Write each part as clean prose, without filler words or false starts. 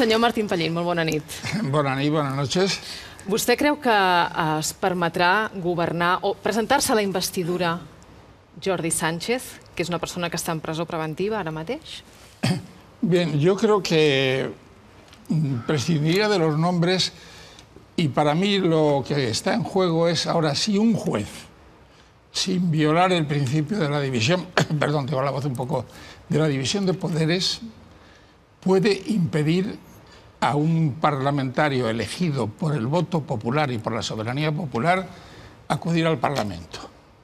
Senyor Martín Pallín, molt bona nit. Bona nit, buenas noches. Vostè creu que es permetrà governar o presentar-se a la investidura Jordi Sánchez, que és una persona que està en presó preventiva ara mateix? Bien, yo creo que prescindiría de los nombres y para mí lo que está en juego es ahora si un juez, sin violar el principio de la división, perdón, tengo la voz un poco, de la división de poderes, puede impedir a un parlamentario elegido por el voto popular y por la soberanía popular acudir al Parlamento.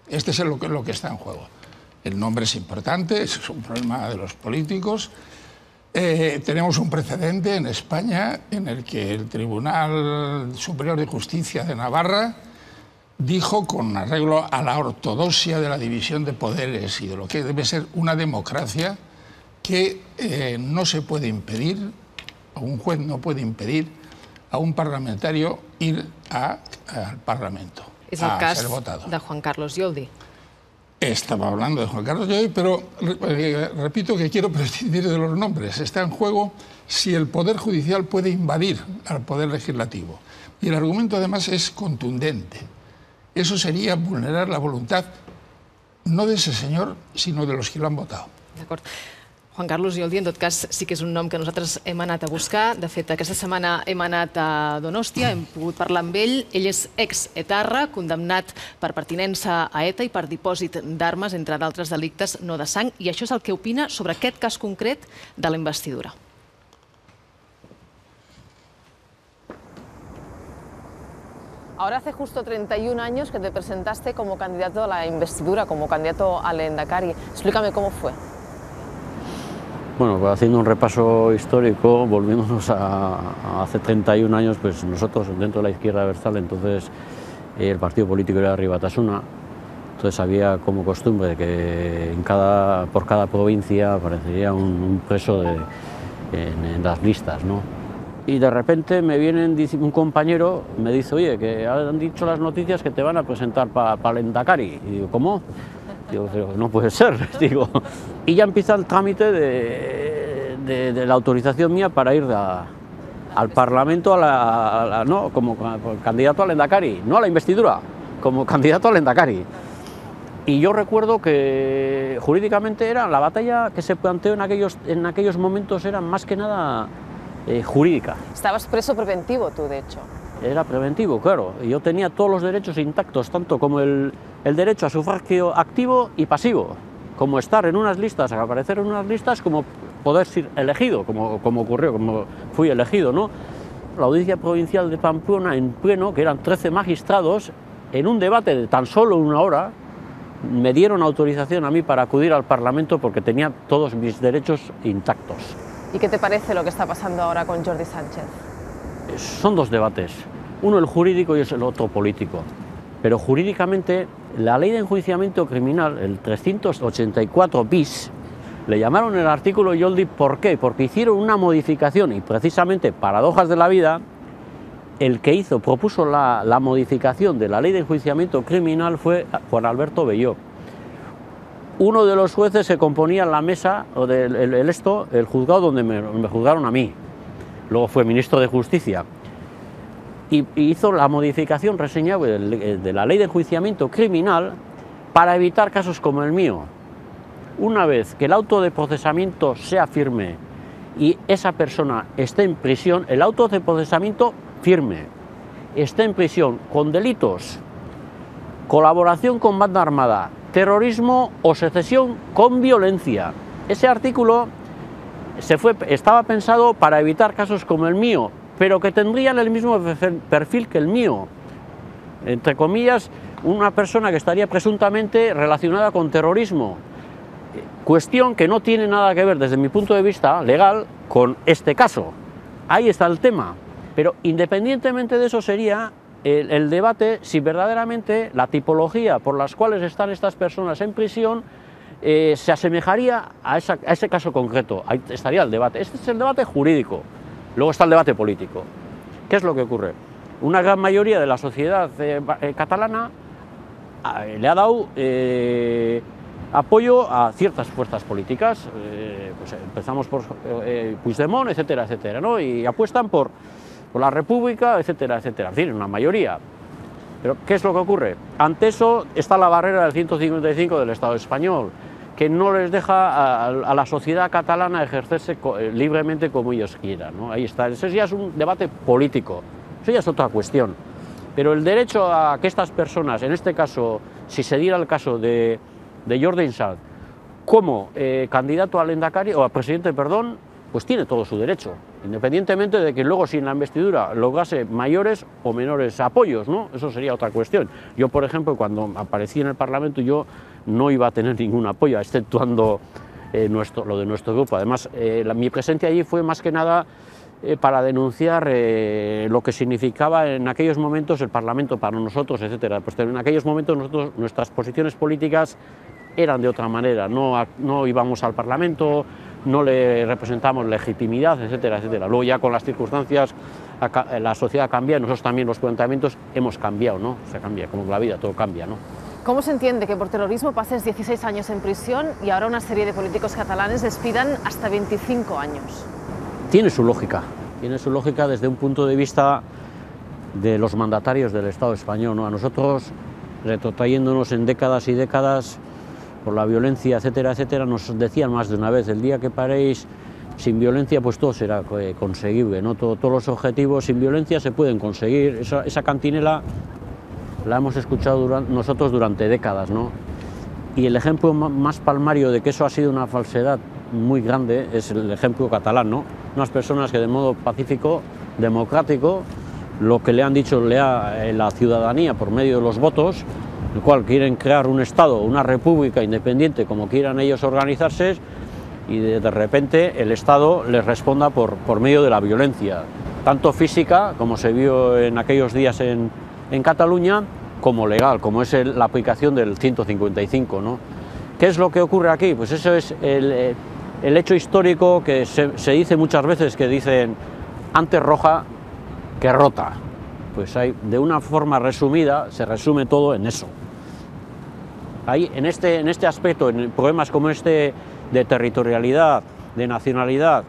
Este es lo que está en juego. El nombre es importante, es un problema de los políticos. Tenemos un precedente en España en el que el Tribunal Superior de Justicia de Navarra dijo, con arreglo a la ortodoxia de la división de poderes y de lo que debe ser una democracia, que no se puede impedir, o un juez no puede impedir a un parlamentario ir al Parlamento És el cas ser votado. de Juan Carlos Yoldi. Estaba hablando de Juan Carlos Yoldi, pero repito que quiero prescindir de los nombres. Está en juego si el Poder Judicial puede invadir al Poder Legislativo. Y el argumento además es contundente. Eso sería vulnerar la voluntad no de ese señor, sino de los que lo han votado. D'acord. Juan Carlos Yoldi, en tot cas, sí que és un nom que nosaltres hem anat a buscar. De fet, aquesta setmana hem anat a Donòstia, hem pogut parlar amb ell. Ell és ex-etarra, condemnat per pertinença a ETA i per dipòsit d'armes, entre d'altres delictes no de sang. I això és el que opina sobre aquest cas concret de la investidura. Ahora hace justo 31 años que te presentaste como candidato a la investidura, como candidato al Lehendakari. Explícame cómo fue. Bueno, pues haciendo un repaso histórico, volviéndonos a hace 31 años, pues nosotros dentro de la izquierda abertzale, entonces el partido político era Herri Batasuna, entonces había como costumbre que por cada provincia aparecería un preso en las listas, ¿no? Y de repente me vienen, un compañero me dice, oye, que han dicho las noticias que te van a presentar para el Lehendakari. Y digo, ¿cómo? Digo, pero no puede ser, digo. Y ya empieza el trámite de la autorización mía para ir al Parlamento no, como candidato al Lehendakari, no a la investidura, como candidato al Lehendakari. Y yo recuerdo que jurídicamente era la batalla que se planteó en aquellos momentos era más que nada jurídica. Estabas preso preventivo tú, de hecho. Era preventivo, claro. Yo tenía todos los derechos intactos, tanto como el derecho a sufragio activo y pasivo, como estar en unas listas, aparecer en unas listas, como poder ser elegido, como ocurrió, como fui elegido, ¿no? La Audiencia Provincial de Pamplona en pleno, que eran 13 magistrados, en un debate de tan solo una hora, me dieron autorización a mí para acudir al Parlamento porque tenía todos mis derechos intactos. ¿Y qué te parece lo que está pasando ahora con Jordi Sánchez? Son dos debates, uno el jurídico y el otro político. Pero jurídicamente, la ley de enjuiciamiento criminal, el 384 bis, le llamaron el artículo Yoldi, ¿por qué? Porque hicieron una modificación y precisamente, paradojas de la vida, el que propuso la modificación de la ley de enjuiciamiento criminal fue Juan Alberto Belló. Uno de los jueces se componía en la mesa, el juzgado donde me juzgaron a mí. Luego fue ministro de Justicia. Y hizo la modificación reseñable de la ley de enjuiciamiento criminal para evitar casos como el mío. Una vez que el auto de procesamiento sea firme y esa persona esté en prisión, el auto de procesamiento firme, esté en prisión con delitos, colaboración con banda armada, terrorismo o secesión con violencia. Ese artículo estaba pensado para evitar casos como el mío, pero que tendrían el mismo perfil que el mío. Entre comillas, una persona que estaría presuntamente relacionada con terrorismo. Cuestión que no tiene nada que ver, desde mi punto de vista legal, con este caso. Ahí está el tema. Pero independientemente de eso sería el debate si verdaderamente la tipología por las cuales están estas personas en prisión se asemejaría a ese caso concreto. Ahí estaría el debate. Este es el debate jurídico. Luego está el debate político. ¿Qué es lo que ocurre? Una gran mayoría de la sociedad catalana le ha dado apoyo a ciertas fuerzas políticas, pues empezamos por Puigdemont, etcétera, etcétera, ¿no? Y apuestan por la República, etcétera, etcétera, en fin, una mayoría. Pero ¿qué es lo que ocurre? Ante eso está la barrera del 155 del Estado español, que no les deja a la sociedad catalana ejercerse libremente como ellos quieran, ¿no? Ahí está, eso ya es un debate político, eso ya es otra cuestión. Pero el derecho a que estas personas, en este caso, si se diera el caso de Jordi Insart como candidato al lehendakari, o a presidente, perdón, pues tiene todo su derecho, independientemente de que luego si en la investidura lograse mayores o menores apoyos, ¿no? Eso sería otra cuestión. Yo, por ejemplo, cuando aparecí en el Parlamento, yo no iba a tener ningún apoyo, exceptuando lo de nuestro grupo. Además, mi presencia allí fue más que nada para denunciar lo que significaba en aquellos momentos el Parlamento para nosotros, etcétera. Pues en aquellos momentos nuestras posiciones políticas eran de otra manera, no íbamos al Parlamento, no le representamos legitimidad, etcétera, etcétera. Luego ya con las circunstancias la sociedad cambia, nosotros también los planteamientos hemos cambiado, ¿no? Se cambia, como la vida, todo cambia, ¿no? ¿Cómo se entiende que por terrorismo pases 16 años en prisión y ahora una serie de políticos catalanes les pidan hasta 25 años? Tiene su lógica desde un punto de vista de los mandatarios del Estado español, ¿no? A nosotros, retrotrayéndonos en décadas y décadas, por la violencia, etcétera, etcétera, nos decían más de una vez, el día que paréis sin violencia, pues todo será conseguible, ¿no? Todos los objetivos sin violencia se pueden conseguir. Esa cantinela la hemos escuchado nosotros durante décadas, ¿no? Y el ejemplo más palmario de que eso ha sido una falsedad muy grande es el ejemplo catalán, ¿no? Unas personas que de modo pacífico, democrático, lo que le han dicho la ciudadanía por medio de los votos, el cual quieren crear un Estado, una república independiente, como quieran ellos organizarse, y de repente el Estado les responda por medio de la violencia, tanto física, como se vio en aquellos días en Cataluña, como legal, como es la aplicación del 155, ¿no? ¿Qué es lo que ocurre aquí? Pues eso es el hecho histórico que se dice muchas veces, que dicen antes roja que rota. Pues de una forma resumida se resume todo en eso. Ahí, en este aspecto, en problemas como este de territorialidad, de nacionalidad,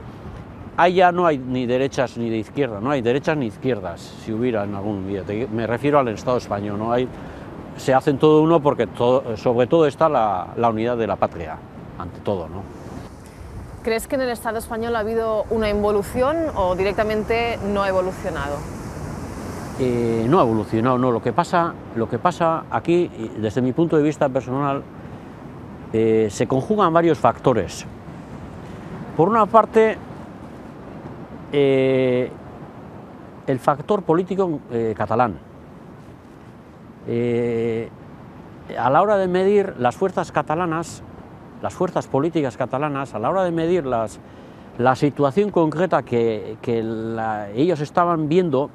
ahí ya no hay ni derechas ni de izquierda, no hay derechas ni izquierdas, si hubiera en algún día. Me refiero al Estado español, ¿no? Se hacen todo uno porque sobre todo está la unidad de la patria, ante todo, ¿no? ¿Crees que en el Estado español ha habido una involución o directamente no ha evolucionado? No ha evolucionado, no. Lo que pasa aquí, desde mi punto de vista personal, se conjugan varios factores. Por una parte, el factor político catalán. A la hora de medir las fuerzas catalanas, las fuerzas políticas catalanas, a la hora de medir la situación concreta que ellos estaban viendo,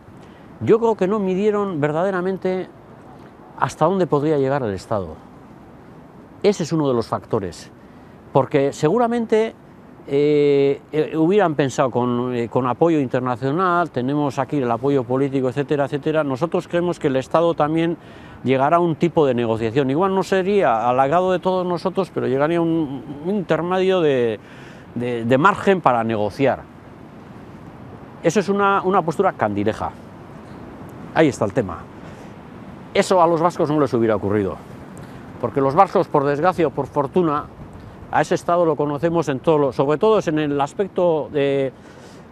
yo creo que no midieron verdaderamente hasta dónde podría llegar el Estado. Ese es uno de los factores, porque seguramente hubieran pensado con apoyo internacional, tenemos aquí el apoyo político, etcétera, etcétera. Nosotros creemos que el Estado también llegará a un tipo de negociación. Igual no sería al agrado de todos nosotros, pero llegaría a un intermedio de margen para negociar. Eso es una postura candileja. Ahí está el tema. Eso a los vascos no les hubiera ocurrido, porque los vascos, por desgracia o por fortuna, a ese Estado lo conocemos en todo, sobre todo en el aspecto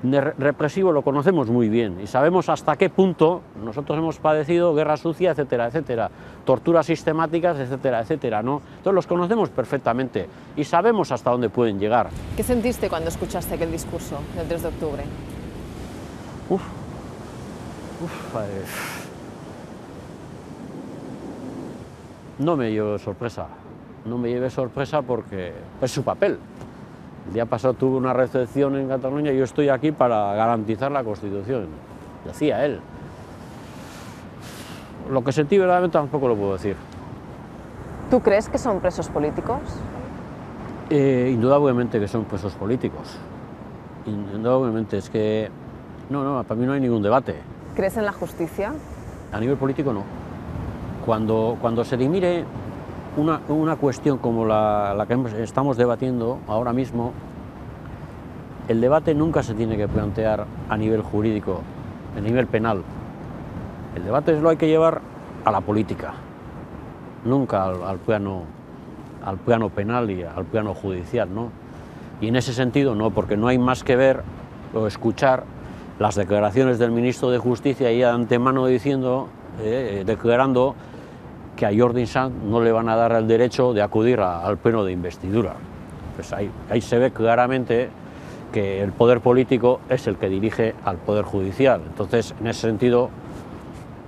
represivo, lo conocemos muy bien y sabemos hasta qué punto nosotros hemos padecido guerra sucia, etcétera, etcétera, torturas sistemáticas, etcétera, etcétera, ¿no? Entonces los conocemos perfectamente y sabemos hasta dónde pueden llegar. ¿Qué sentiste cuando escuchaste aquel discurso del 3 de octubre? No me llevé sorpresa. No me llevé sorpresa porque es su papel. El día pasado tuve una recepción en Cataluña y yo estoy aquí para garantizar la Constitución, decía él. Lo que sentí verdaderamente tampoco lo puedo decir. ¿Tú crees que son presos políticos? Indudablemente que son presos políticos. Indudablemente, es que no, para mí no hay ningún debate. ¿Crees en la justicia? A nivel político no. Cuando se dimire una cuestión como la que estamos debatiendo ahora mismo, el debate nunca se tiene que plantear a nivel jurídico, a nivel penal. El debate lo hay que llevar a la política, nunca al plano penal y al plano judicial, ¿no? Y en ese sentido no, porque no hay más que ver o escuchar las declaraciones del ministro de Justicia y de antemano declarando que a Jordi Sanz no le van a dar el derecho de acudir al pleno de investidura. Pues ahí se ve claramente que el poder político es el que dirige al poder judicial. Entonces, en ese sentido,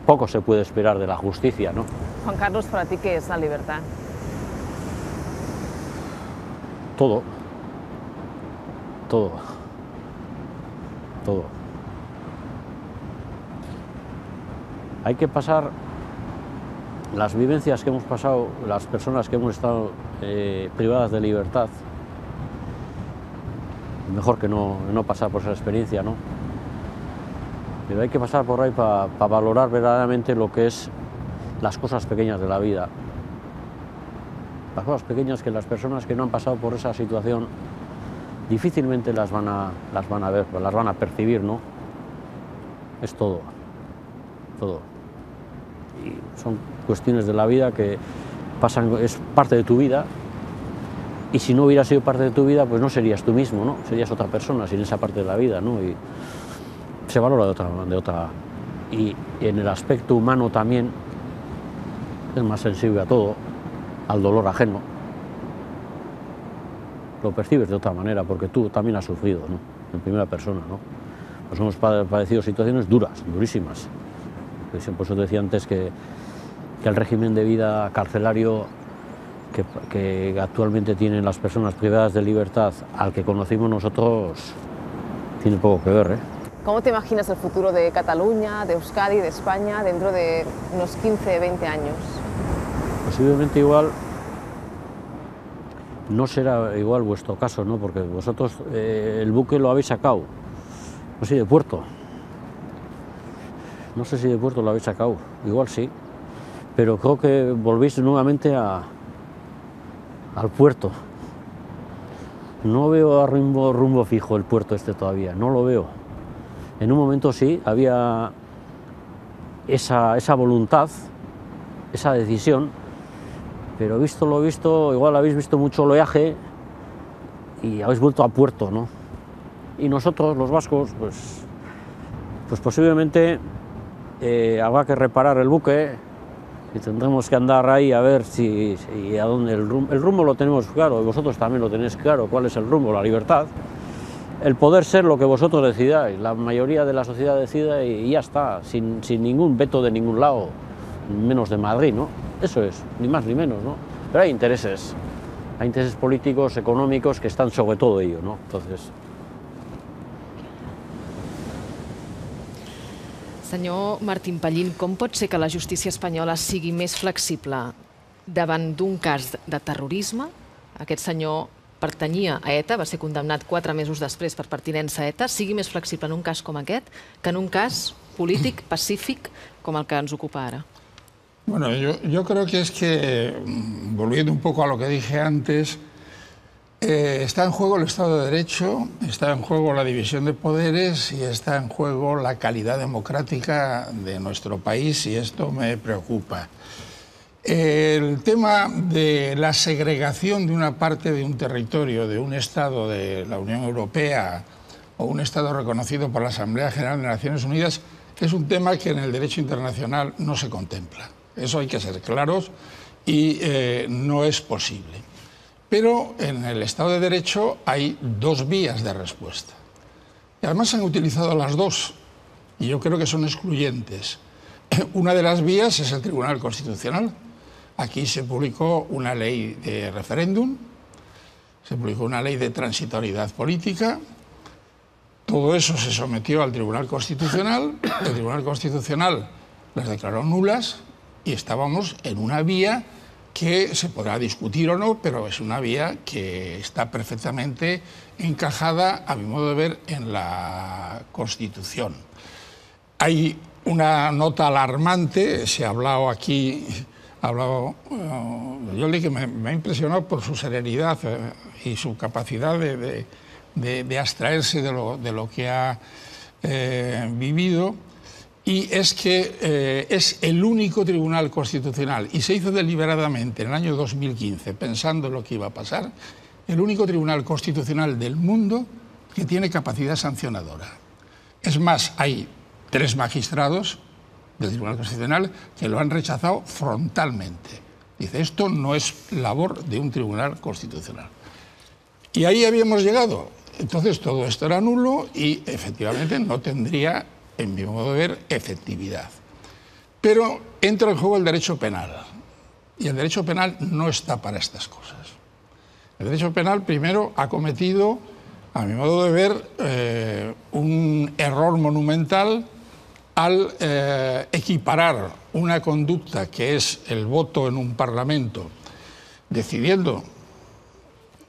poco se puede esperar de la justicia, ¿no? Juan Carlos, para ti, ¿qué es la libertad? Todo. Todo. Todo. Hay que pasar las vivencias que hemos pasado, las personas que hemos estado privadas de libertad, mejor que no pasar por esa experiencia, ¿no? Pero hay que pasar por ahí para valorar verdaderamente lo que es las cosas pequeñas de la vida. Las cosas pequeñas que las personas que no han pasado por esa situación difícilmente las van a ver, las van a percibir, ¿no? Es todo, todo. Y son cuestiones de la vida que pasan, es parte de tu vida, y si no hubiera sido parte de tu vida, pues no serías tú mismo, ¿no? Serías otra persona sin esa parte de la vida, ¿no? Y se valora de otra. Y en el aspecto humano también es más sensible a todo, al dolor ajeno. Lo percibes de otra manera, porque tú también has sufrido, ¿no? En primera persona, ¿no? Pues hemos padecido situaciones duras, durísimas. Por eso decía antes que el régimen de vida carcelario que actualmente tienen las personas privadas de libertad al que conocimos nosotros tiene poco que ver, ¿eh? ¿Cómo te imaginas el futuro de Cataluña, de Euskadi, de España dentro de unos 15, 20 años? Posiblemente igual, no será igual vuestro caso, ¿no? Porque vosotros el buque lo habéis sacado, no sé, de puerto. No sé si de puerto lo habéis sacado, igual sí, pero creo que volvéis nuevamente al puerto. No veo a rumbo fijo el puerto este todavía, no lo veo. En un momento sí, había esa voluntad, esa decisión, pero visto lo visto, igual habéis visto mucho oleaje y habéis vuelto a puerto, ¿no? Y nosotros, los vascos, pues posiblemente habrá que reparar el buque y tendremos que andar ahí a ver si a dónde el rumbo lo tenemos claro, y vosotros también lo tenéis claro, cuál es el rumbo, la libertad, el poder ser lo que vosotros decidáis, la mayoría de la sociedad decida y ya está, sin ningún veto de ningún lado, menos de Madrid, ¿no? Eso es, ni más ni menos, ¿no? Pero hay intereses políticos, económicos que están sobre todo ello, ¿no? Entonces... Senyor Martín Pallín, com pot ser que la justícia espanyola sigui més flexible davant d'un cas de terrorisme? Aquest senyor pertanyia a ETA, va ser condemnat 4 mesos després per pertinença a ETA, sigui més flexible en un cas com aquest que en un cas polític, pacífic, com el que ens ocupa ara? Bueno, yo creo que es que, volviendo un poco a lo que dije antes, está en juego el Estado de Derecho, está en juego la división de poderes y está en juego la calidad democrática de nuestro país, y esto me preocupa. El tema de la segregación de una parte de un territorio, de un Estado de la Unión Europea o un Estado reconocido por la Asamblea General de Naciones Unidas, es un tema que en el derecho internacional no se contempla. Eso hay que ser claros y no es posible. Pero en el Estado de Derecho hay 2 vías de respuesta. Y además se han utilizado las 2, y yo creo que son excluyentes. Una de las vías es el Tribunal Constitucional. Aquí se publicó una ley de referéndum, se publicó una ley de transitoriedad política. Todo eso se sometió al Tribunal Constitucional. El Tribunal Constitucional las declaró nulas y estábamos en una vía que se podrá discutir o no, pero es una vía que está perfectamente encajada, a mi modo de ver, en la Constitución. Hay una nota alarmante, se ha hablado aquí ha hablado, yo le dije que me ha impresionado por su serenidad y su capacidad de abstraerse de lo que ha vivido, y es que es el único tribunal constitucional, y se hizo deliberadamente en el año 2015, pensando en lo que iba a pasar, el único tribunal constitucional del mundo que tiene capacidad sancionadora. Es más, hay 3 magistrados del Tribunal Constitucional que lo han rechazado frontalmente. Dice, esto no es labor de un tribunal constitucional. Y ahí habíamos llegado. Entonces todo esto era nulo y efectivamente no tendría, en mi modo de ver, efectividad. Pero entra en juego el derecho penal. Y el derecho penal no está para estas cosas. El derecho penal, primero, ha cometido, a mi modo de ver, un error monumental al equiparar una conducta que es el voto en un parlamento, decidiendo,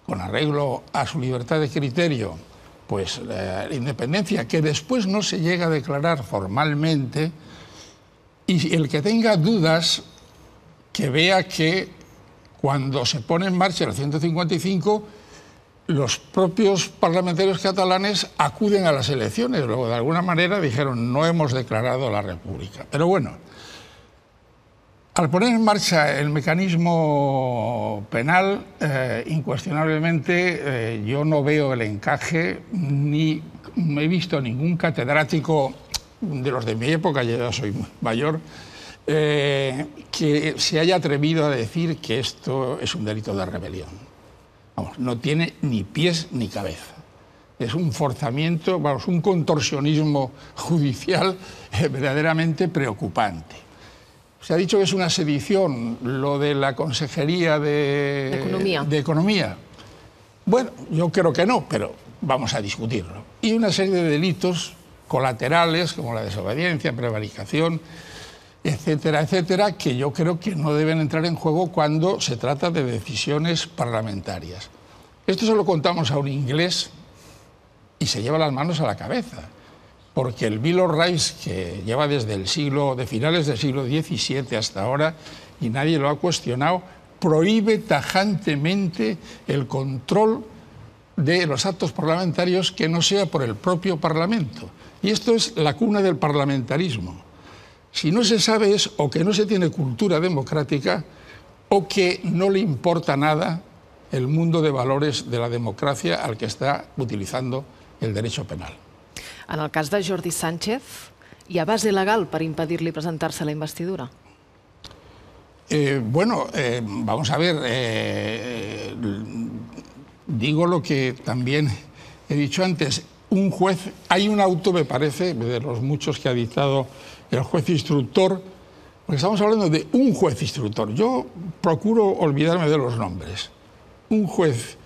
con arreglo a su libertad de criterio, pues la independencia, que después no se llega a declarar formalmente, y el que tenga dudas, que vea que cuando se pone en marcha el 155, los propios parlamentarios catalanes acuden a las elecciones. Luego, de alguna manera, dijeron, no hemos declarado la República. Pero bueno, al poner en marcha el mecanismo penal, incuestionablemente, yo no veo el encaje, ni he visto ningún catedrático de los de mi época, yo ya soy mayor, que se haya atrevido a decir que esto es un delito de rebelión. Vamos, no tiene ni pies ni cabeza. Es un forzamiento, vamos, un contorsionismo judicial verdaderamente preocupante. Se ha dicho que es una sedición lo de la Consejería de Economía. Bueno, yo creo que no, pero vamos a discutirlo. Y una serie de delitos colaterales, como la desobediencia, prevaricación, etcétera, etcétera, que yo creo que no deben entrar en juego cuando se trata de decisiones parlamentarias. Esto se lo contamos a un inglés y se lleva las manos a la cabeza, porque el Bill of Rights, que lleva desde de finales del siglo XVII hasta ahora, y nadie lo ha cuestionado, prohíbe tajantemente el control de los actos parlamentarios que no sea por el propio Parlamento. Y esto es la cuna del parlamentarismo. Si no se sabe es o que no se tiene cultura democrática o que no le importa nada el mundo de valores de la democracia al que está utilizando el derecho penal. En el cas de Jordi Sánchez, hi ha base legal per impedir-li presentar-se a la investidura? Bueno, vamos a ver, digo lo que también he dicho antes, un juez, hay un auto, me parece, de los muchos que ha dictado el juez instructor, porque estamos hablando de un juez instructor. Yo procuro olvidarme de los nombres. Un juez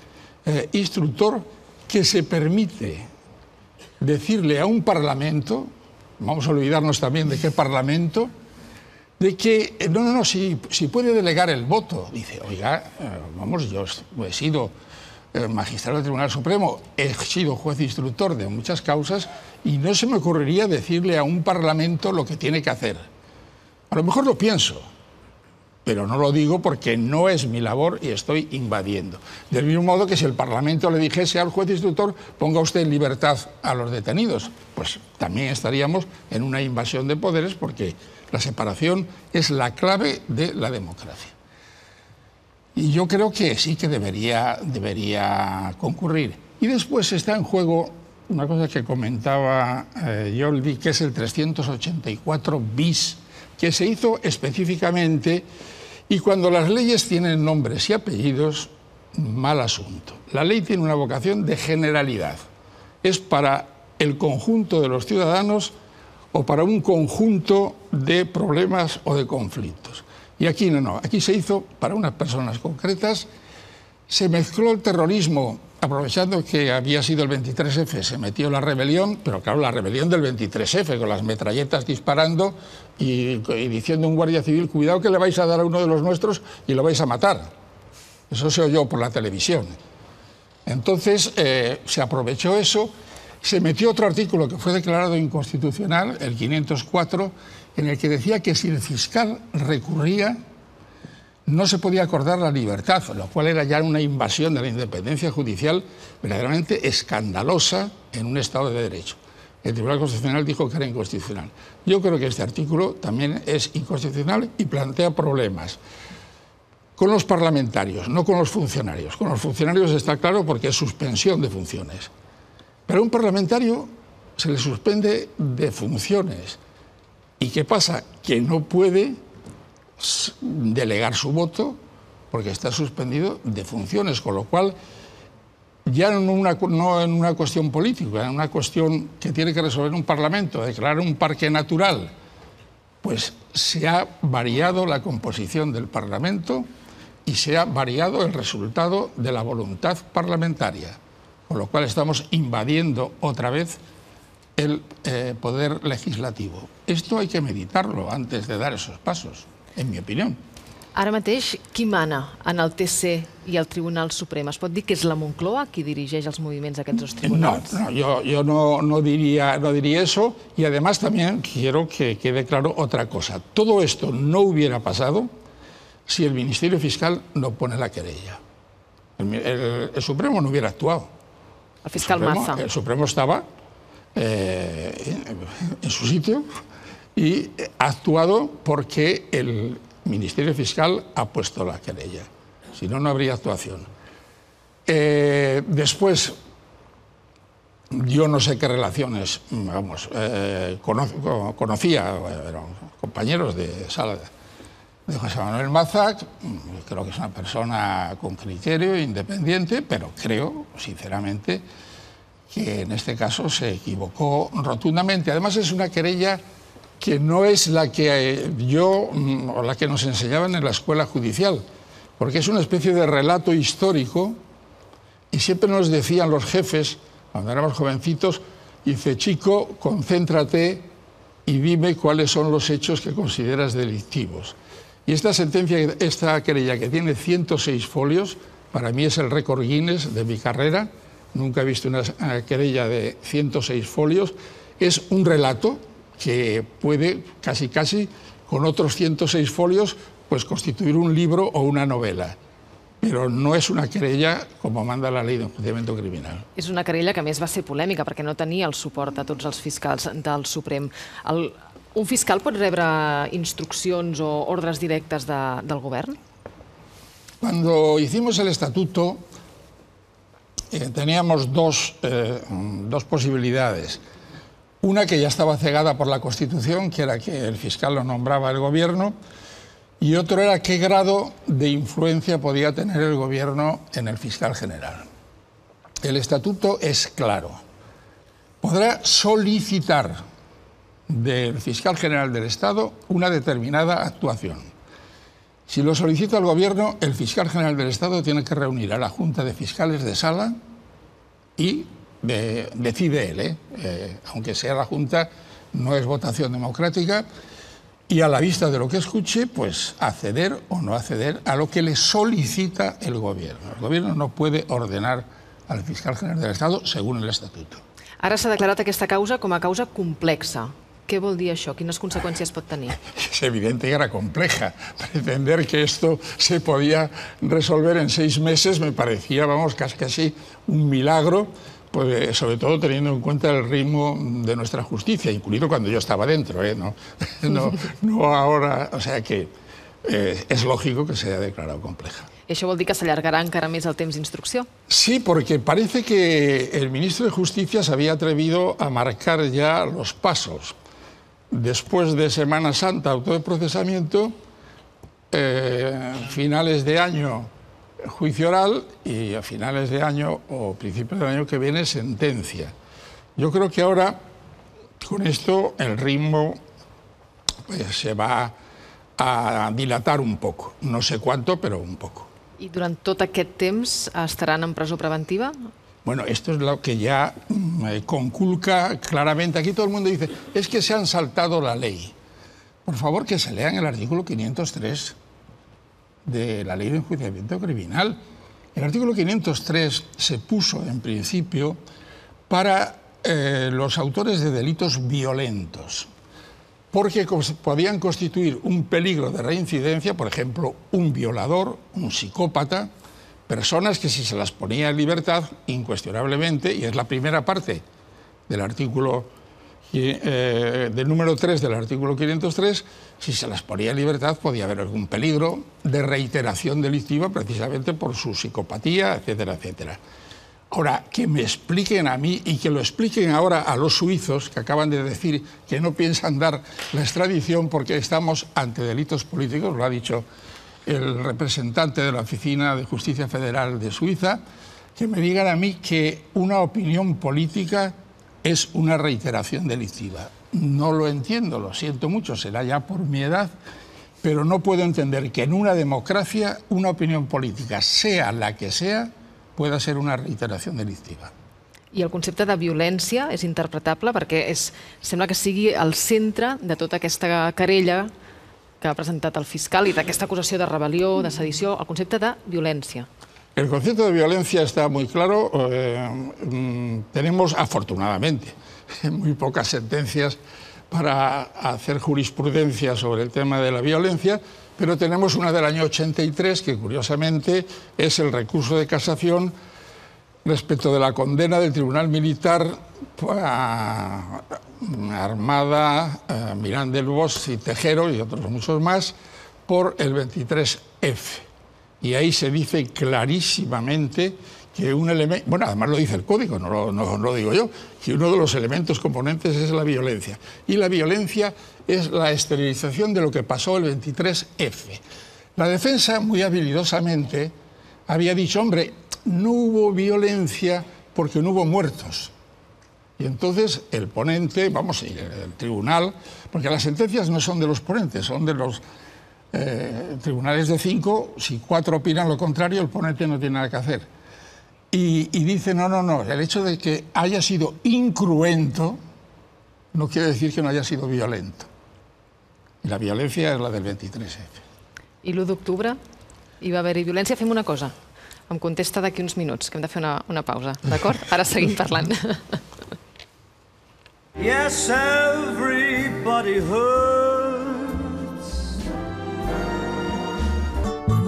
instructor que se permite decirle a un parlamento, vamos a olvidarnos también de qué parlamento, de que si puede delegar el voto. Dice, oiga, vamos, yo he sido magistrado del Tribunal Supremo, he sido juez instructor de muchas causas y no se me ocurriría decirle a un parlamento lo que tiene que hacer. A lo mejor lo pienso, pero no lo digo porque no es mi labor y estoy invadiendo. Del mismo modo que si el Parlamento le dijese al juez instructor, ponga usted en libertad a los detenidos, pues también estaríamos en una invasión de poderes, porque la separación es la clave de la democracia. Y yo creo que sí que debería concurrir. Y después está en juego una cosa que comentaba Jordi, que es el 384 bis, que se hizo específicamente, y cuando las leyes tienen nombres y apellidos, mal asunto. La ley tiene una vocación de generalidad. Es para el conjunto de los ciudadanos o para un conjunto de problemas o de conflictos. Y aquí no, aquí se hizo para unas personas concretas, se mezcló el terrorismo, aprovechando que había sido el 23F, se metió la rebelión, pero claro, la rebelión del 23F, con las metralletas disparando y diciendo a un guardia civil, cuidado que le vais a dar a uno de los nuestros y lo vais a matar. Eso se oyó por la televisión. Entonces se aprovechó eso, se metió otro artículo que fue declarado inconstitucional, el 504, en el que decía que si el fiscal recurría, no se podía acordar la libertad, lo cual era ya una invasión de la independencia judicial verdaderamente escandalosa en un Estado de Derecho. El Tribunal Constitucional dijo que era inconstitucional. Yo creo que este artículo también es inconstitucional y plantea problemas con los parlamentarios, no con los funcionarios. Con los funcionarios está claro porque es suspensión de funciones. Pero a un parlamentario se le suspende de funciones. ¿Y qué pasa? Que no puede delegar su voto porque está suspendido de funciones, con lo cual ya no en una cuestión política, en una cuestión que tiene que resolver un parlamento, declarar un parque natural, pues se ha variado la composición del Parlamento y se ha variado el resultado de la voluntad parlamentaria, con lo cual estamos invadiendo otra vez el poder legislativo. Esto hay que meditarlo antes de dar esos pasos, en mi opinión. Ara mateix, qui mana en el TC i el Tribunal Suprem? Es pot dir que és la Moncloa qui dirigeix els moviments d'aquests dos tribunals? No, yo no diría eso, y además también quiero que quede claro otra cosa. Todo esto no hubiera pasado si el Ministerio Fiscal no pone la querella. El Supremo no hubiera actuado. El fiscal Maza. El Supremo estaba en su sitio y ha actuado porque el Ministerio Fiscal ha puesto la querella. Si no, no habría actuación. Después, yo no sé qué relaciones, conocía, eran compañeros de sala de José Manuel Maza. Creo que es una persona con criterio, independiente, pero creo, sinceramente, que en este caso se equivocó rotundamente. Además, es una querella que no es la que o la que nos enseñaban en la escuela judicial, porque es una especie de relato histórico, y siempre nos decían los jefes, cuando éramos jovencitos, dice, chico, concéntrate y dime cuáles son los hechos que consideras delictivos. Y esta sentencia, esta querella que tiene 106 folios, para mí es el récord Guinness de mi carrera. Nunca he visto una querella de 106 folios. Es un relato que puede casi con otros 106 folios pues constituir un libro o una novela. Però no és una querella com manda la llei d'enjudiciament criminal. És una querella que a més va ser polèmica perquè no tenia el suport de tots els fiscals del Suprem. Un fiscal pot rebre instruccions o ordres directes del govern? Cuando hicimos el estatuto teníamos dos posibilidades. Una que ya estaba cegada por la Constitución, que era que el fiscal lo nombraba el gobierno, y otro era qué grado de influencia podía tener el gobierno en el fiscal general. El estatuto es claro. Podrá solicitar del fiscal general del Estado una determinada actuación. Si lo solicita el gobierno, el fiscal general del Estado tiene que reunir a la Junta de Fiscales de Sala y decide él, aunque sea la Junta, no es votación democrática, y a la vista de lo que escuche, pues acceder o no acceder a lo que le solicita el gobierno. El gobierno no puede ordenar al fiscal general del Estado según el estatuto. Ara s'ha declarat aquesta causa com a causa complexa. Què vol dir això? Quines conseqüències pot tenir? Es evidente que era compleja. Pretender que esto se podía resolver en 6 meses me parecía, vamos, casi un milagro, pues, sobre todo teniendo en cuenta el ritmo de nuestra justicia, incluido cuando yo estaba dentro, no ahora. O sea que es lógico que se haya declarado compleja. I això vol dir que s'allargarà encara més el temps d'instrucció? Sí, porque parece que el ministro de Justicia se había atrevido a marcar ya los pasos. Después de Semana Santa, auto de procesamiento, finales de año, juicio oral, y a finales de año o principios del año que viene, sentencia. Yo creo que ahora, con esto, el ritmo pues, se va a dilatar un poco. No sé cuánto, pero un poco. I durant tot aquest temps estaran en presó preventiva? Bueno, esto es lo que ya conculca claramente. Aquí todo el mundo dice, es que se han saltado la ley. Por favor, que se lean el artículo 503 de la Ley de Enjuiciamiento Criminal. El artículo 503 se puso, en principio, para los autores de delitos violentos. porque podían constituir un peligro de reincidencia, por ejemplo, un violador, un psicópata, personas que si se las ponía en libertad, incuestionablemente, y es la primera parte del artículo del número 3 del artículo 503, si se las ponía en libertad podía haber algún peligro de reiteración delictiva precisamente por su psicopatía, etcétera, etcétera. Ahora, que me expliquen a mí y que lo expliquen ahora a los suizos, que acaban de decir que no piensan dar la extradición porque estamos ante delitos políticos, lo ha dicho el representante de la Oficina de Justicia Federal de Suiza, que me digan a mí que una opinión política es una reiteración delictiva. No lo entiendo, lo siento mucho, será ya por mi edad, pero no puedo entender que en una democracia una opinión política, sea la que sea, pueda ser una reiteración delictiva. I el concepte de violència és interpretable perquè sembla que sigui el centre de tota aquesta querella que ha presentat el fiscal i d'aquesta acusació de rebel·lió, de sedició, el concepte de violència. El concepto de violencia está muy claro. Tenemos, afortunadamente, muy pocas sentencias para hacer jurisprudencia sobre el tema de la violencia, pero tenemos una del año 83 que, curiosamente, es el recurso de casación respecto de la condena del Tribunal Militar a Armada, Mirán del Bosch y Tejero y otros muchos más por el 23F. Y ahí se dice clarísimamente que un elemento, bueno, además lo dice el código, no lo digo yo, que uno de los elementos componentes es la violencia. Y la violencia es la esterilización de lo que pasó el 23F. La defensa, muy habilidosamente, había dicho, hombre, no hubo violencia porque no hubo muertos. Y entonces el ponente, vamos, el tribunal, porque las sentencias no son de los ponentes, son de los tribunales de 5, si 4 opinan lo contrario, el ponente no tiene nada que hacer. Y dice, no, el hecho de que haya sido incruento no quiere decir que no haya sido violento. Y la violencia es la del 23F. I l'1 d'octubre hi va haver-hi violència. Fem una cosa, em contesta d'aquí uns minuts, que hem de fer una pausa, d'acord? Ara seguim parlant. Yes, everybody hurts.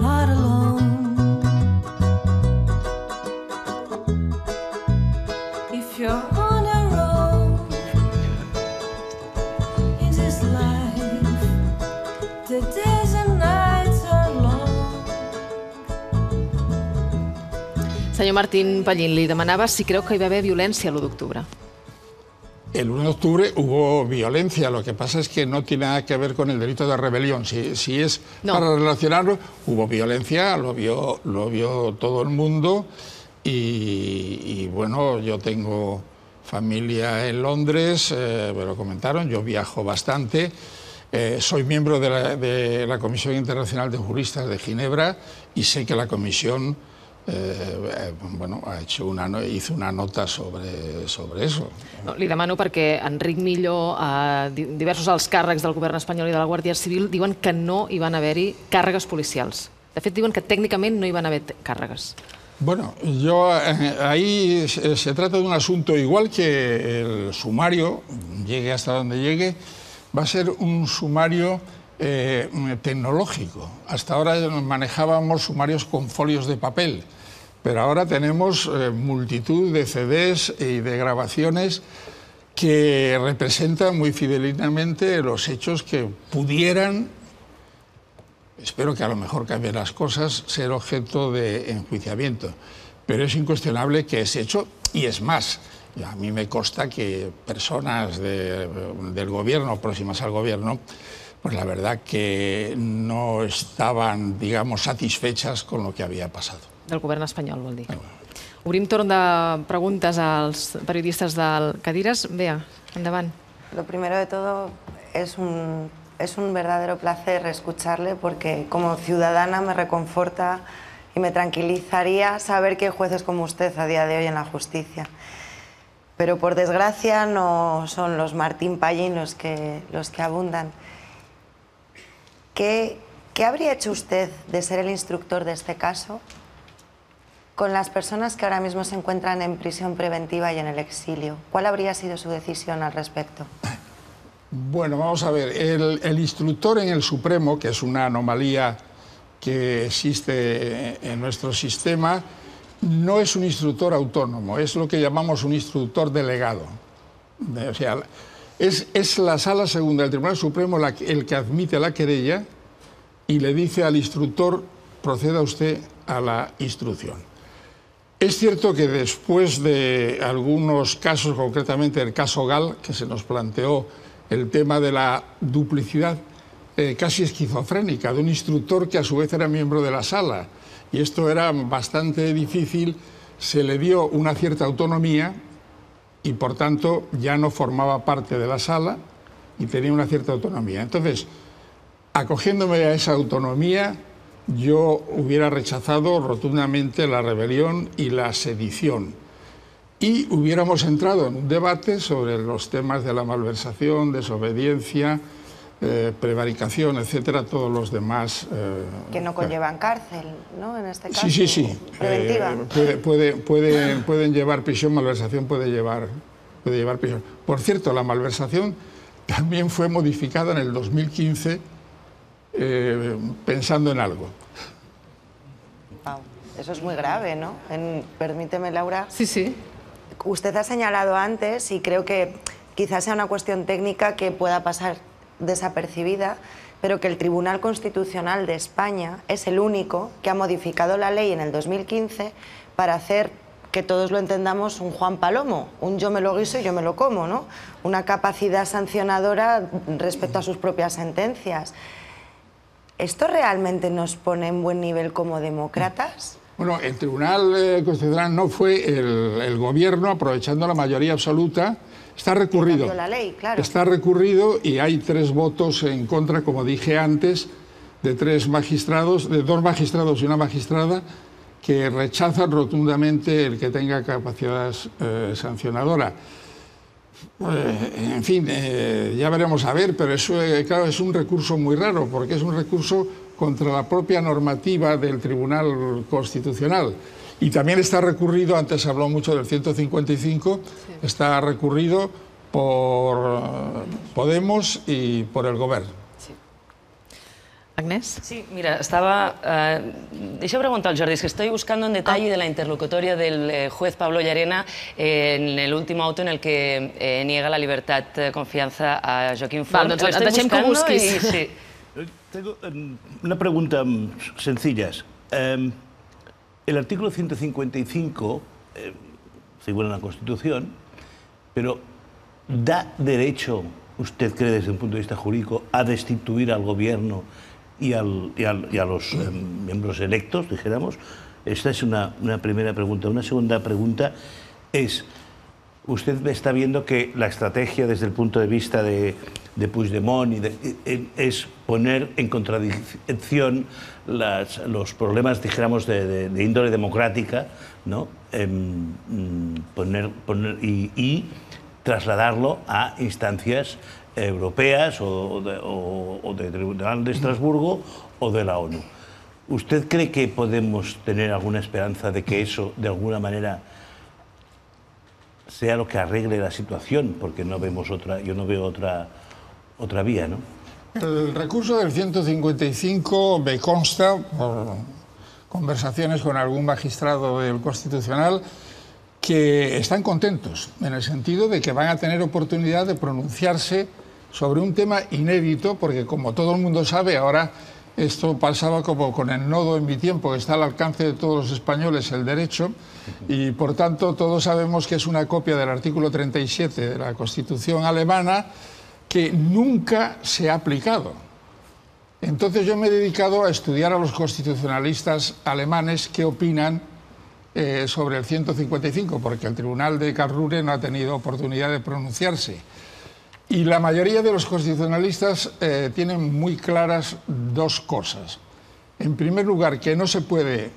Not alone. If you're on your own in this life, the days and nights are long. Senyor Martín Pallín, li demanava si creu que hi va haver violència l'1 d'octubre. El 1 de octubre hubo violencia, lo que pasa es que no tiene nada que ver con el delito de rebelión. Si es no. Para relacionarlo, hubo violencia, lo vio todo el mundo y bueno, yo tengo familia en Londres, me lo comentaron, yo viajo bastante, soy miembro de la Comisión Internacional de Juristas de Ginebra y sé que la comisión hizo una nota sobre eso. No, li demano perquè Enric Millo, diversos alts càrrecs del govern espanyol i de la Guàrdia Civil diuen que no hi van haver-hi càrregues policials. De fet, diuen que tècnicament no hi van haver càrregues. Bueno, ahí se trata de un asunto igual que el sumario, llegue hasta donde llegue, va a ser un sumario tecnológico. Hasta ahora manejábamos sumarios con folios de papel, pero ahora tenemos multitud de CDs y de grabaciones que representan muy fidelmente los hechos que pudieran, espero que a lo mejor cambien las cosas, ser objeto de enjuiciamiento. Pero es incuestionable que ese hecho, y es más, a mí me consta que personas del gobierno, próximas al gobierno, pues la verdad que no estaban, digamos, satisfechas con lo que había pasado. Del govern espanyol, vol dir. Obrim torn de preguntes als periodistes del Cadires. Bea, endavant. Lo primero de todo es un verdadero placer escucharle porque como ciudadana me reconforta y me tranquilizaría saber que hay jueces como usted a día de hoy en la justicia. Pero por desgracia no son los Martín Pallín los que abundan. ¿Qué habría hecho usted de ser el instructor de este caso con las personas que ahora mismo se encuentran en prisión preventiva y en el exilio? ¿Cuál habría sido su decisión al respecto? Bueno, vamos a ver. El instructor en el Supremo, que es una anomalía que existe en nuestro sistema, no es un instructor autónomo, es lo que llamamos un instructor delegado. O sea, es la Sala Segunda del Tribunal Supremo el que admite la querella y le dice al instructor: proceda usted a la instrucción. Es cierto que después de algunos casos, concretamente el caso Gal, que se nos planteó el tema de la duplicidad casi esquizofrénica de un instructor que a su vez era miembro de la sala, y esto era bastante difícil, se le dio una cierta autonomía y por tanto ya no formaba parte de la sala y tenía una cierta autonomía. Entonces, acogiéndome a esa autonomía, yo hubiera rechazado rotundamente la rebelión y la sedición. Y hubiéramos entrado en un debate sobre los temas de la malversación, desobediencia, prevaricación, etcétera, todos los demás. Que no conllevan cárcel, ¿no? En este caso. Sí. Preventiva. Pueden llevar prisión, malversación puede llevar prisión. Por cierto, la malversación también fue modificada en el 2015 pensando en algo. Wow. Eso es muy grave, ¿no? Permíteme, Laura. Sí. Usted ha señalado antes, y creo que quizás sea una cuestión técnica que pueda pasar desapercibida, pero que el Tribunal Constitucional de España es el único que ha modificado la ley en el 2015 para hacer, que todos lo entendamos, un Juan Palomo, un yo me lo guiso y yo me lo como, ¿no? Una capacidad sancionadora respecto a sus propias sentencias. ¿Esto realmente nos pone en buen nivel como demócratas? Bueno, el Tribunal Constitucional no fue el gobierno, aprovechando la mayoría absoluta. Está recurrido. La ley, claro. Está recurrido y hay 3 votos en contra, como dije antes, de 3 magistrados, de 2 magistrados y una magistrada, que rechazan rotundamente el que tenga capacidad sancionadora. En fin, ya veremos a ver, pero eso, claro, es un recurso muy raro, porque es un recurso contra la propia normativa del Tribunal Constitucional. Y también está recurrido, antes se habló mucho del 155, sí. Está recurrido por Podemos y por el Govern. Sí. Agnès? Sí, mira, deixa preguntar al Jordi, es que estoy buscando un detalle de la interlocutoria del juez Pablo Llarena en el último auto en el que niega la libertad de confianza a Joaquín Forn. Lo estoy buscando y... Sí. Tengo una pregunta sencilla. El artículo 155 figura en la Constitución, pero ¿da derecho, usted cree desde un punto de vista jurídico, a destituir al gobierno y a los miembros electos, dijéramos? Esta es una primera pregunta. Una segunda pregunta es, usted está viendo que la estrategia desde el punto de vista de Puigdemont es poner en contradicción los problemas, dijéramos, de índole democrática, ¿no? Y trasladarlo a instancias europeas o de Tribunal de Estrasburgo o de la ONU. ¿Usted cree que podemos tener alguna esperanza de que eso, de alguna manera, sea lo que arregle la situación? Porque no vemos yo no veo otra vía, ¿no? El recurso del 155 me consta, por conversaciones con algún magistrado del Constitucional, que están contentos, en el sentido de que van a tener oportunidad de pronunciarse sobre un tema inédito, porque como todo el mundo sabe, ahora esto pasaba como con el nodo en mi tiempo, que está al alcance de todos los españoles el derecho, y por tanto todos sabemos que es una copia del artículo 37 de la Constitución alemana, que nunca se ha aplicado. Entonces yo me he dedicado a estudiar a los constitucionalistas alemanes qué opinan sobre el 155, porque el Tribunal de Karlsruhe no ha tenido oportunidad de pronunciarse. Y la mayoría de los constitucionalistas tienen muy claras 2 cosas. En primer lugar, que no se puede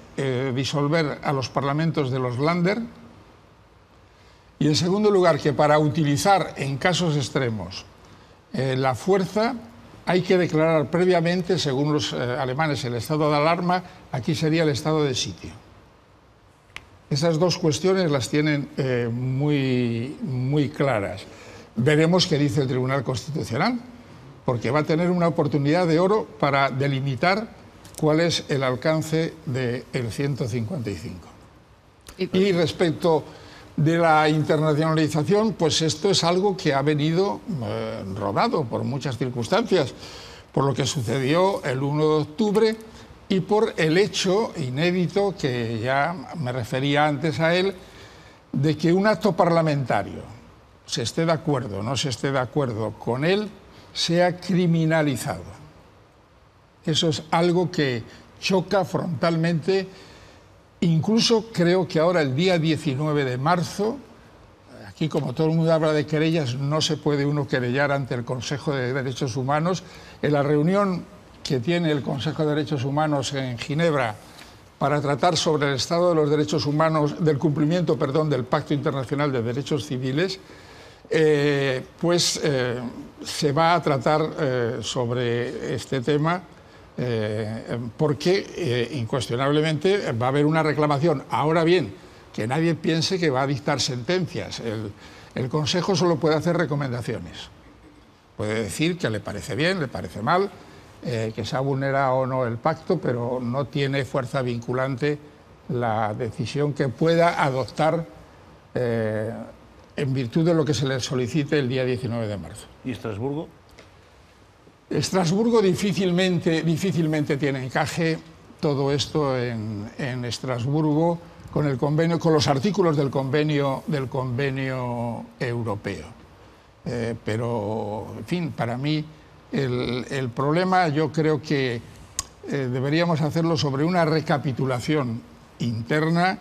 disolver a los parlamentos de los Länder. Y en segundo lugar, que para utilizar en casos extremos la fuerza hay que declarar previamente, según los alemanes, el estado de alarma. Aquí sería el estado de sitio. Esas 2 cuestiones las tienen muy claras. Veremos qué dice el Tribunal Constitucional, porque va a tener una oportunidad de oro para delimitar cuál es el alcance del 155. Y respecto de la internacionalización, pues esto es algo que ha venido rodado por muchas circunstancias, por lo que sucedió el 1 de octubre y por el hecho inédito, que ya me refería antes a él, de que un acto parlamentario, se esté de acuerdo o no se esté de acuerdo con él, sea criminalizado. Eso es algo que choca frontalmente. Incluso creo que ahora, el día 19 de marzo, aquí como todo el mundo habla de querellas, no se puede uno querellar ante el Consejo de Derechos Humanos. En la reunión que tiene el Consejo de Derechos Humanos en Ginebra para tratar sobre el estado de los derechos humanos, del cumplimiento, perdón, del Pacto Internacional de Derechos Civiles, se va a tratar sobre este tema, porque incuestionablemente va a haber una reclamación. Ahora bien, que nadie piense que va a dictar sentencias. El Consejo solo puede hacer recomendaciones. Puede decir que le parece bien, le parece mal, que se ha vulnerado o no el pacto, pero no tiene fuerza vinculante la decisión que pueda adoptar en virtud de lo que se le solicite el día 19 de marzo. ¿Y Estrasburgo? Estrasburgo difícilmente tiene encaje todo esto en Estrasburgo con el convenio, con los artículos del convenio europeo. Pero, en fin, para mí el problema, yo creo que deberíamos hacerlo sobre una recapitulación interna.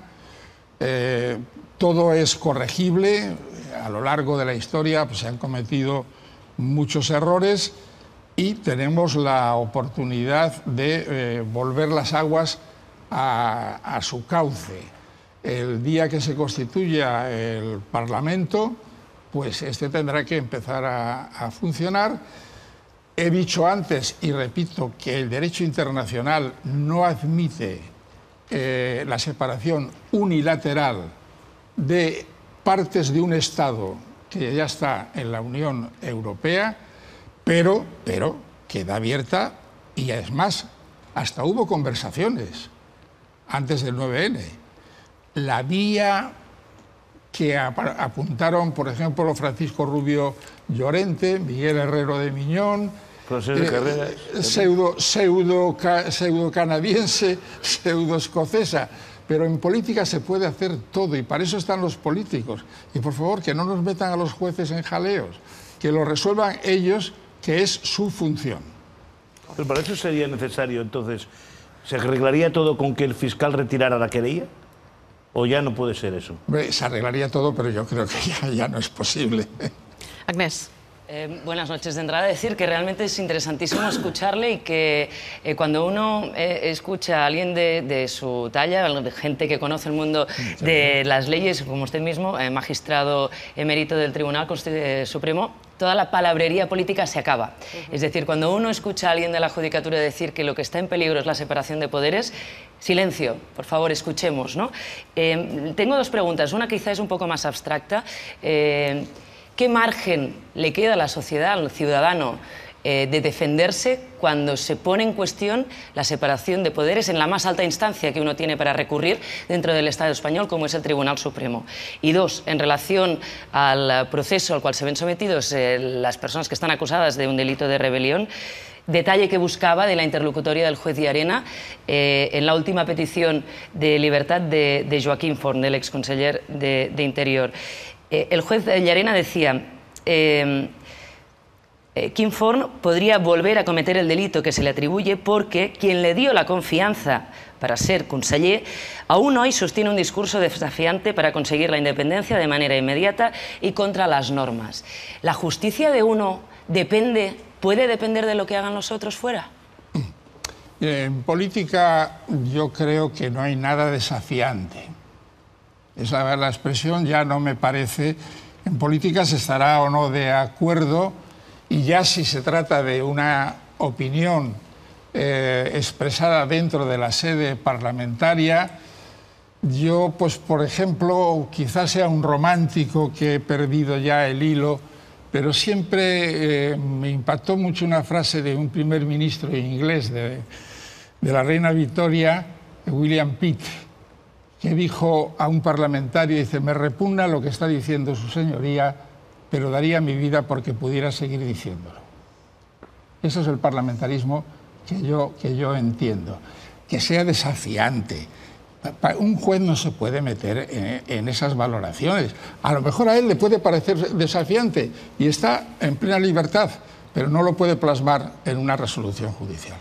Todo es corregible. A lo largo de la historia pues, se han cometido muchos errores y tenemos la oportunidad de volver las aguas a su cauce. El día que se constituya el Parlamento, pues este tendrá que empezar a funcionar. He dicho antes, y repito, que el derecho internacional no admite la separación unilateral de partes de un Estado que ya está en la Unión Europea, pero queda abierta, y es más, hasta hubo conversaciones antes del 9N. La vía que apuntaron, por ejemplo, Francisco Rubio Llorente, Miguel Herrero de Miñón, pseudo canadiense, pseudo escocesa. Pero en política se puede hacer todo y para eso están los políticos. Y por favor, que no nos metan a los jueces en jaleos, que lo resuelvan ellos, que es su función. Pero para eso sería necesario, entonces, ¿se arreglaría todo con que el fiscal retirara la querella? ¿O ya no puede ser eso? Se arreglaría todo, pero yo creo que ya no es posible. Agnès. Buenas noches. De entrada decir que realmente es interesantísimo escucharle y que cuando uno escucha a alguien de su talla, gente que conoce el mundo de las leyes, como usted mismo, magistrado emérito del Tribunal Supremo, toda la palabrería política se acaba. Es decir, cuando uno escucha a alguien de la judicatura decir que lo que está en peligro es la separación de poderes, silencio, por favor, escuchemos, ¿no? Tengo dos preguntas. Una quizá es un poco más abstracta. ¿Qué margen le queda a la sociedad, al ciudadano, de defenderse cuando se pone en cuestión la separación de poderes en la más alta instancia que uno tiene para recurrir dentro del Estado español, como es el Tribunal Supremo? Y dos, en relación al proceso al cual se ven sometidos las personas que están acusadas de un delito de rebelión, detalle que buscaba de la interlocutoria del juez Llarena en la última petición de libertad de Joaquim Forn, del exconseller de Interior. El juez Llarena decía, Quim Forn podría volver a cometer el delito que se le atribuye porque quien le dio la confianza para ser conseller aún hoy sostiene un discurso desafiante para conseguir la independencia de manera inmediata y contra las normas. ¿La justicia de uno puede depender de lo que hagan los otros fuera? En política yo creo que no hay nada desafiante. La expresión ya no me parece. En política se estará o no de acuerdo, y ya si se trata de una opinión expresada dentro de la sede parlamentaria, yo, pues por ejemplo, quizás sea un romántico que he perdido ya el hilo, pero siempre me impactó mucho una frase de un primer ministro inglés de la reina Victoria, William Pitt, que dijo a un parlamentario, dice, me repugna lo que está diciendo su señoría, pero daría mi vida porque pudiera seguir diciéndolo. Eso es el parlamentarismo que yo entiendo. Que sea desafiante. Un juez no se puede meter en esas valoraciones. A lo mejor a él le puede parecer desafiante y está en plena libertad, pero no lo puede plasmar en una resolución judicial.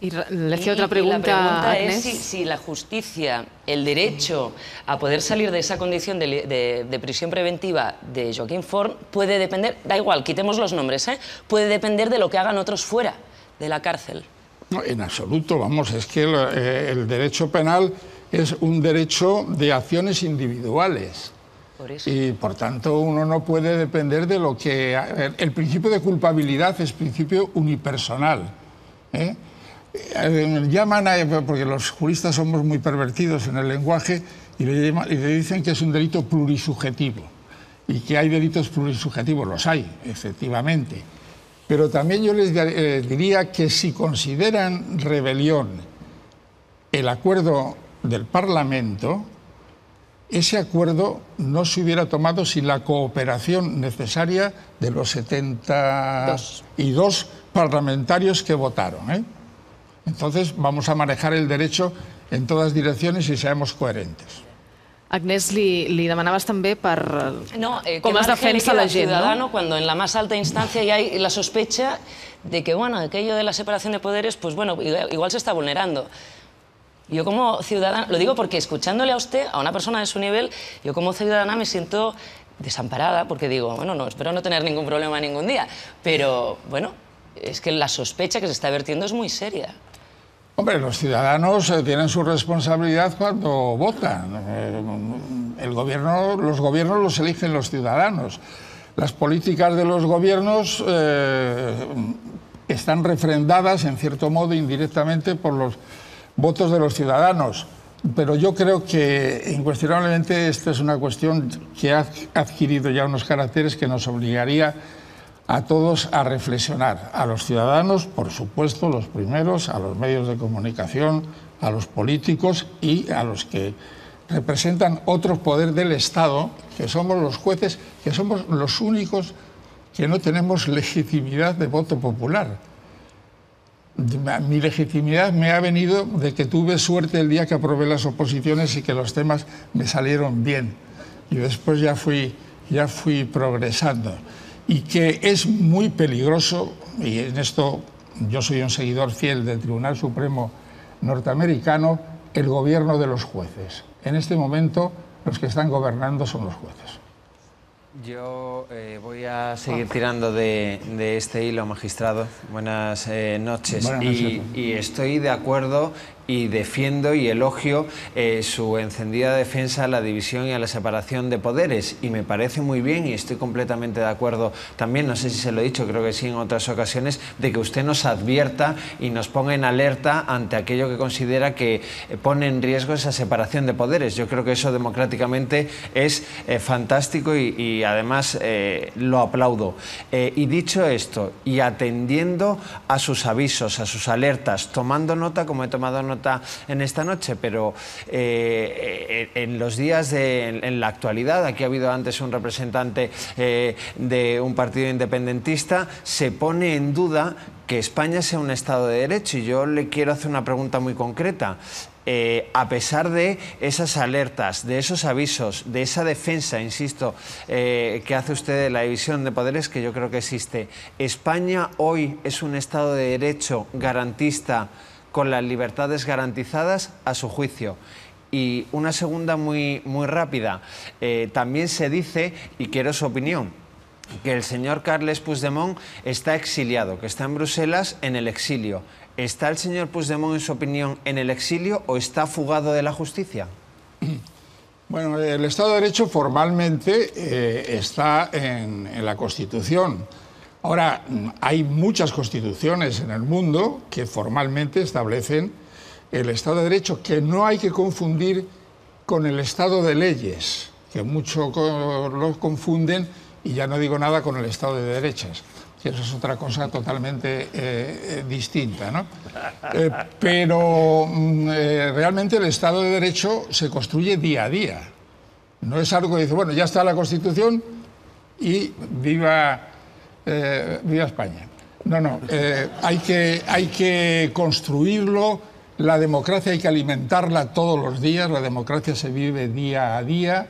Y le hacía otra pregunta, la pregunta Agnès. es si la justicia, el derecho a poder salir de esa condición de prisión preventiva de Joaquim Forn puede depender, da igual, quitemos los nombres, puede depender de lo que hagan otros fuera de la cárcel. No, en absoluto, vamos, es que el derecho penal es un derecho de acciones individuales. Por eso. Y por tanto uno no puede depender de lo que... El principio de culpabilidad es principio unipersonal, ¿eh? Llaman porque los juristas somos muy pervertidos en el lenguaje y le dicen que es un delito plurisubjetivo y que hay delitos plurisubjetivos, los hay, efectivamente. Pero también yo les diría que si consideran rebelión el acuerdo del Parlamento, ese acuerdo no se hubiera tomado sin la cooperación necesaria de los 72 parlamentarios que votaron, ¿eh? Entonces vamos a manejar el derecho en todas direcciones y seamos coherentes. Agnès, li demanaves també per com es defensa la gent, ciudadano, cuando en la más alta instancia ya hay la sospecha de que, bueno, aquello de la separación de poderes, pues bueno, igual se está vulnerando. Yo como ciudadana, lo digo porque escuchándole a usted, a una persona de su nivel, yo como ciudadana me siento desamparada, porque digo, bueno, no, espero no tener ningún problema ningún día, pero bueno, es que la sospecha que se está vertiendo es muy seria. Hombre, los ciudadanos tienen su responsabilidad cuando votan. Los gobiernos los eligen los ciudadanos. Las políticas de los gobiernos están refrendadas, en cierto modo, indirectamente por los votos de los ciudadanos. Pero yo creo que, incuestionablemente, esta es una cuestión que ha adquirido ya unos caracteres que nos obligaría a todos a reflexionar, a los ciudadanos, por supuesto, los primeros, a los medios de comunicación, a los políticos y a los que representan otro poder del Estado, que somos los jueces, que somos los únicos que no tenemos legitimidad de voto popular. Mi legitimidad me ha venido de que tuve suerte el día que aprobé las oposiciones y que los temas me salieron bien. Y después ya fui progresando. Y que es muy peligroso, y en esto yo soy un seguidor fiel del Tribunal Supremo norteamericano, el gobierno de los jueces. En este momento los que están gobernando son los jueces. Yo voy a seguir tirando de este hilo, magistrado. Buenas noches. Buenas noches. Y estoy de acuerdo y defiendo y elogio su encendida defensa a la división y a la separación de poderes, y me parece muy bien y estoy completamente de acuerdo también, no sé si se lo he dicho, creo que sí en otras ocasiones, de que usted nos advierta y nos ponga en alerta ante aquello que considera que pone en riesgo esa separación de poderes. Yo creo que eso democráticamente es fantástico y además lo aplaudo. Y dicho esto, y atendiendo a sus avisos, a sus alertas, tomando nota como he tomado nota en esta noche, pero en los días en la actualidad, aquí ha habido antes un representante de un partido independentista, se pone en duda que España sea un Estado de Derecho, y yo le quiero hacer una pregunta muy concreta. A pesar de esas alertas, de esos avisos, de esa defensa, insisto, que hace usted de la división de poderes, que yo creo que existe, ¿España hoy es un Estado de Derecho garantista con las libertades garantizadas, a su juicio? Y una segunda muy rápida. También se dice, y quiero su opinión, que el señor Carles Puigdemont está exiliado, que está en Bruselas en el exilio. ¿Está el señor Puigdemont, en su opinión, en el exilio o está fugado de la justicia? Bueno, el Estado de Derecho formalmente está en la Constitución. Ahora, hay muchas constituciones en el mundo que formalmente establecen el Estado de Derecho, que no hay que confundir con el Estado de leyes, que muchos lo confunden y ya no digo nada con el Estado de derechas, que eso es otra cosa totalmente distinta, ¿no? Pero realmente el Estado de Derecho se construye día a día. No es algo que dice, bueno, ya está la Constitución y viva España. No, hay que construirlo. La democracia hay que alimentarla todos los días, la democracia se vive día a día.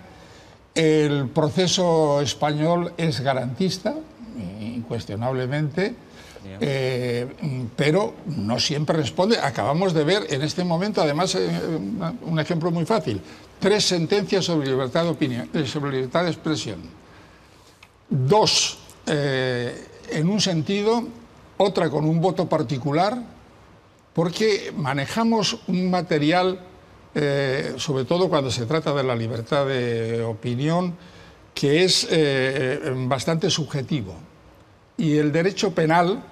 El proceso español es garantista, incuestionablemente, pero no siempre responde. Acabamos de ver en este momento, además, un ejemplo muy fácil, 3 sentencias sobre libertad de opinión, sobre libertad de expresión. 2 en un sentido, otra con un voto particular, porque manejamos un material, sobre todo cuando se trata de la libertad de opinión, que es bastante subjetivo. Y el derecho penal,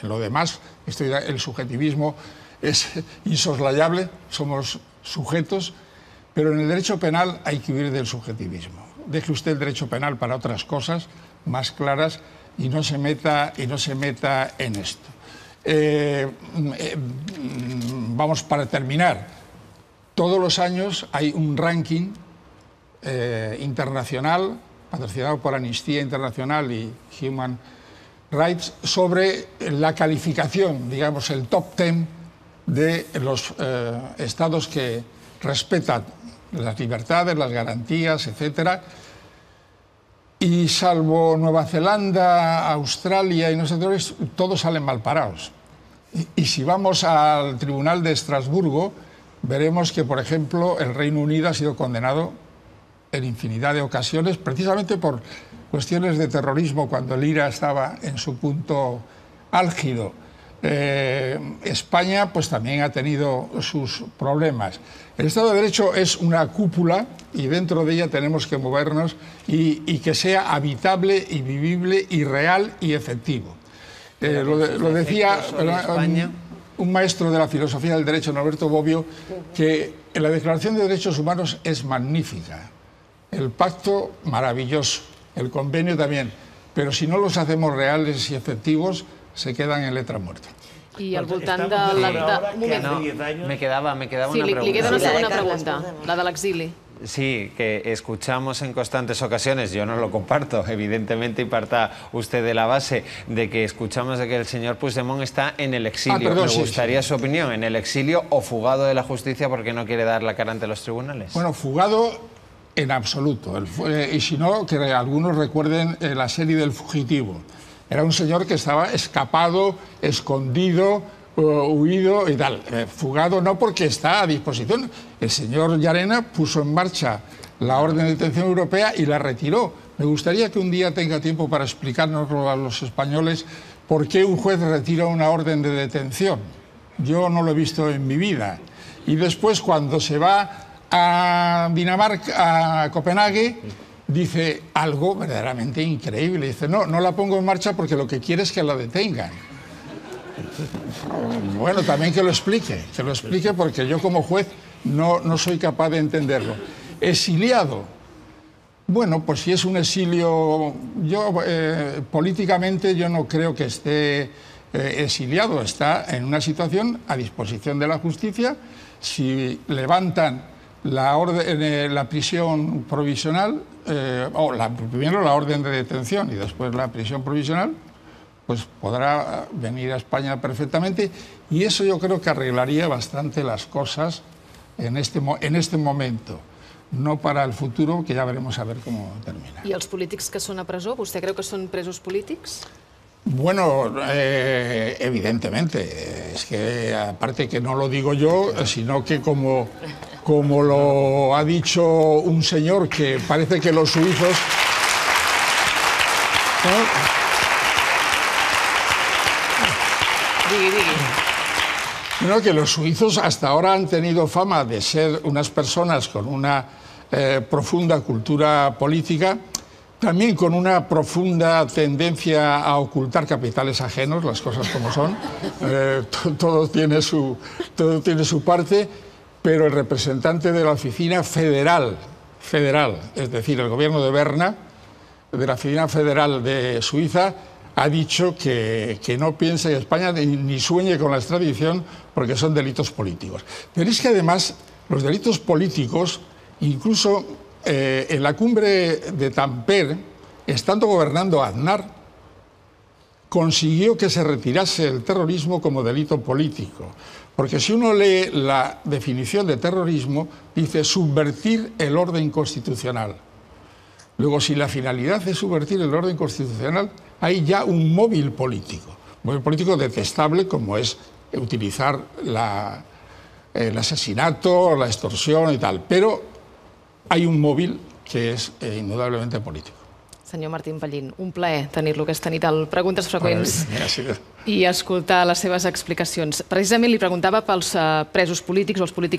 en lo demás, el subjetivismo es insoslayable, somos sujetos, pero en el derecho penal hay que huir del subjetivismo. Deje usted el derecho penal para otras cosas más claras y no se meta en esto. Vamos, para terminar, todos los años hay un ranking internacional, patrocinado por Amnistía Internacional y Human Rights, sobre la calificación, digamos, el top 10 de los estados que respetan las libertades, las garantías, etcétera. Y salvo Nueva Zelanda, Australia y nosotros, todos salen mal parados. Y si vamos al Tribunal de Estrasburgo, veremos que, por ejemplo, el Reino Unido ha sido condenado en infinidad de ocasiones, precisamente por cuestiones de terrorismo, cuando el IRA estaba en su punto álgido. España, pues también ha tenido sus problemas. El Estado de Derecho es una cúpula y dentro de ella tenemos que movernos y que sea habitable y vivible y real y efectivo. Lo decía un maestro de la filosofía del derecho, Norberto Bobbio, que la Declaración de Derechos Humanos es magnífica, el pacto maravilloso, el convenio también, pero si no los hacemos reales y efectivos, se quedan en letra muerta. I al voltant de l'acte... Me quedaba una pregunta. Li queda una segona pregunta, la de l'exili. Sí, que escuchamos en constantes ocasiones, yo no lo comparto, evidentemente, y parta usted de la base de que escuchamos de que el señor Puigdemont está en el exilio. Me gustaría su opinión, ¿en el exilio o fugado de la justicia porque no quiere dar la cara ante los tribunales? Bueno, fugado en absoluto. Y si no, que algunos recuerden la serie del Fugitivo. Era un señor que estaba escapado, escondido, huido y tal. Fugado no, porque está a disposición. El señor Llarena puso en marcha la orden de detención europea y la retiró. Me gustaría que un día tenga tiempo para explicárnoslo a los españoles por qué un juez retira una orden de detención. Yo no lo he visto en mi vida. Y después, cuando se va a Dinamarca, a Copenhague, dice algo verdaderamente increíble. Dice, no la pongo en marcha porque lo que quiere es que la detengan. Bueno, también que lo explique porque yo como juez no soy capaz de entenderlo. Exiliado. Bueno, pues si es un exilio, políticamente yo no creo que esté exiliado, está en una situación a disposición de la justicia. Si levantan la prisión provisional, primero la orden de detención y después la prisión provisional, pues podrá venir a España perfectamente, y eso yo creo que arreglaría bastante las cosas en este momento, no para el futuro, que ya veremos a ver cómo termina. I els polítics que són a presó, vostè creu que són presos polítics? Bueno, evidentemente, es que aparte que no lo digo yo, sino que como lo ha dicho un señor que parece que los suizos... Bueno, que los suizos hasta ahora han tenido fama de ser unas personas con una profunda cultura política, también con una profunda tendencia a ocultar capitales ajenos, las cosas como son. Todo tiene su parte, pero el representante de la oficina federal, es decir, el gobierno de Berna, de la Oficina Federal de Suiza ha dicho que no piensa en España ni sueñe con la extradición porque son delitos políticos. Pero es que además los delitos políticos, incluso en la cumbre de Tampere, estando gobernando Aznar, consiguió que se retirase el terrorismo como delito político. Porque si uno lee la definición de terrorismo, dice subvertir el orden constitucional. Luego, si la finalidad es subvertir el orden constitucional, hay ya un móvil político detestable como es utilizar el asesinato, la extorsión y tal. Pero hay un móvil que és indudablement polític. Senyor Martín Pallín, un plaer tenir-lo aquesta nit al Preguntes Freqüents Gràcies. i escoltar les seves explicacions. Precisament li preguntava pels presos polítics o els polítics